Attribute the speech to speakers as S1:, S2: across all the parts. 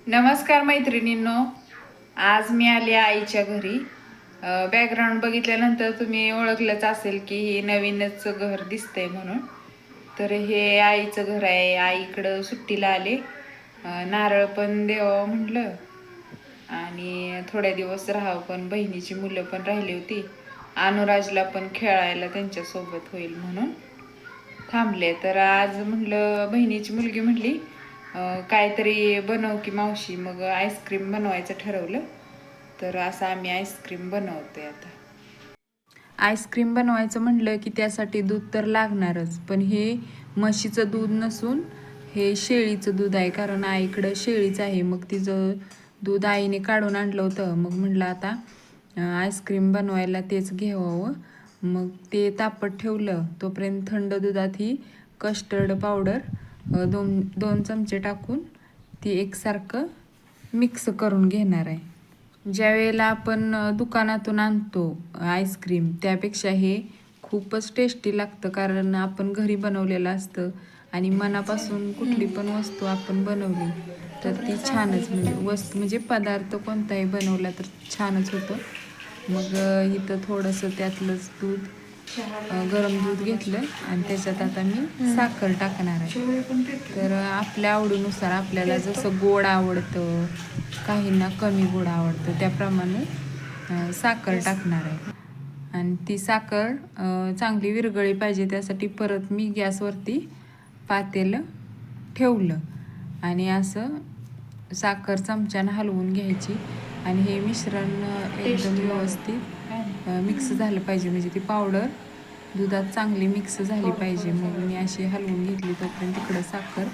S1: नमस्कार मैत्रिणींनो, आज मी आले आईच्या घरी. बॅकग्राऊंड बघितल्यानंतर तुम्ही ओळखलंच असेल की हे नवीनच घर दिसतंय म्हणून. तर हे आईचं घर आहे. आईकडं सुट्टीला आले. नारळ पण देवावं म्हटलं आणि थोड्या दिवस राहावं, पण बहिणीची मुलं पण राहिली होती. अनुराजला पण खेळायला त्यांच्यासोबत होईल म्हणून थांबले. तर आज म्हटलं बहिणीची मुलगी म्हटली काहीतरी बनव की मावशी. मग आईस्क्रीम बनवायचं ठरवलं. तर असं आम्ही आईस्क्रीम बनवतोय आता. आईस्क्रीम बनवायचं म्हटलं की त्यासाठी दूध तर लागणारच, पण हे म्हशीचं दूध नसून हे शेळीचं दूध आहे, कारण आईकडं शेळीच आहे. मग तिचं दूध आईने काढून आणलं होतं. मग म्हटलं आता आईस्क्रीम बनवायला तेच घ्यावं. मग ते तापत ठेवलं. तोपर्यंत थंड दुधात ही कस्टर्ड पावडर दोन चमचे टाकून ती एकसारखं मिक्स करून घेणार आहे. ज्या वेळेला आपण दुकानातून आणतो आईस्क्रीम, त्यापेक्षा हे खूपच टेस्टी लागतं, कारण आपण घरी बनवलेलं असतं आणि मनापासून कुठली पण वस्तू आपण बनवली तर ती छानच, म्हणजे पदार्थ कोणताही बनवला तर छानच होतं. मग इथं थोडंसं त्यातलंच दूध, गरम दूध घेतलं आणि त्याच्यात आता मी साखर टाकणार आहे. तर आपल्या आवडीनुसार आपल्याला जसं गोड आवडतं, काहींना कमी गोड आवडतं, त्याप्रमाणे साखर टाकणार आहे. आणि ती साखर चांगली विरघळली पाहिजे, त्यासाठी परत मी गॅसवरती पातेलं ठेवलं आणि असं साखर चमच्यानं हलवून घ्यायची. आणि हे मिश्रण एकदम व्यवस्थित मिक्स झालं पाहिजे, म्हणजे ती पावडर दुधात चांगली मिक्स झाली पाहिजे. मग मी अशी हलवून घेतली. तोपर्यंत तिकडं साखर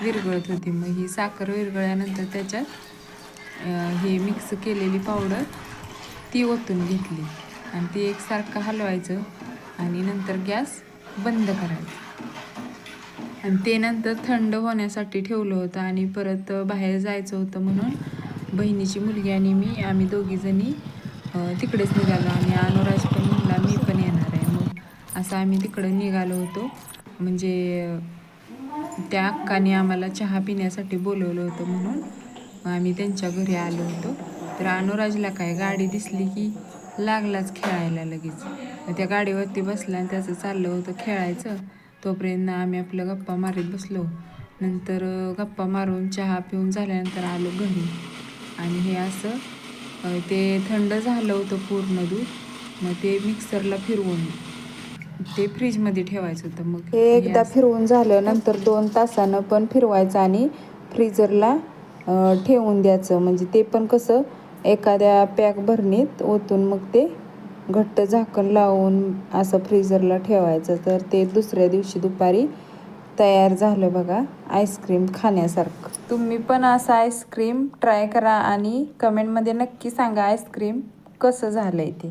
S1: विरघळत होती. मग ही साखर विरघळल्यानंतर त्याच्यात हे मिक्स केलेली पावडर ती ओतून घेतली आणि ती एकसारखं हलवायचं आणि नंतर गॅस बंद करायचं. आणि ते नंतर थंड होण्यासाठी ठेवलं होतं. आणि परत बाहेर जायचं होतं म्हणून बहिणीची मुलगी आणि मी, आम्ही दोघीजणी तिकडेच निघालो. आणि अनुराज पण म्हणला मी पण येणार आहे. मग असं आम्ही तिकडं निघालो होतो. म्हणजे त्या अक्काने आम्हाला चहा पिण्यासाठी बोलवलं होतं म्हणून आम्ही त्यांच्या घरी आलो होतो. तर अनुराजला काय गाडी दिसली की लागलाच खेळायला लगेच. त्या गाडीवरती बसला आणि त्याचं चाललं होतं खेळायचं. तोपर्यंत आम्ही आपलं गप्पा मारीत बसलो. नंतर गप्पा मारून चहा पिऊन झाल्यानंतर आलो घरी. आणि हे असं ते थंड झालं होतं पूर्ण दूध. मग ते मिक्सरला फिरवून ते फ्रीजमध्ये ठेवायचं होतं. मग हे एकदा फिरवून झालं नंतर 2 तासानं पण फिरवायचं आणि फ्रीजरला ठेवून द्यायचं. म्हणजे ते पण कसं एखाद्या पॅक भरणीत ओतून मग ते घट्ट झाकण लावून असं फ्रीजरला ठेवायचं. तर ते दुसऱ्या दिवशी दुपारी तयार झालं बघा आईस्क्रीम खाण्यासारखं. तुम्ही पण असं आईस्क्रीम ट्राय करा आणि कमेंटमध्ये नक्की सांगा आईस्क्रीम कसं झालं आहे ते.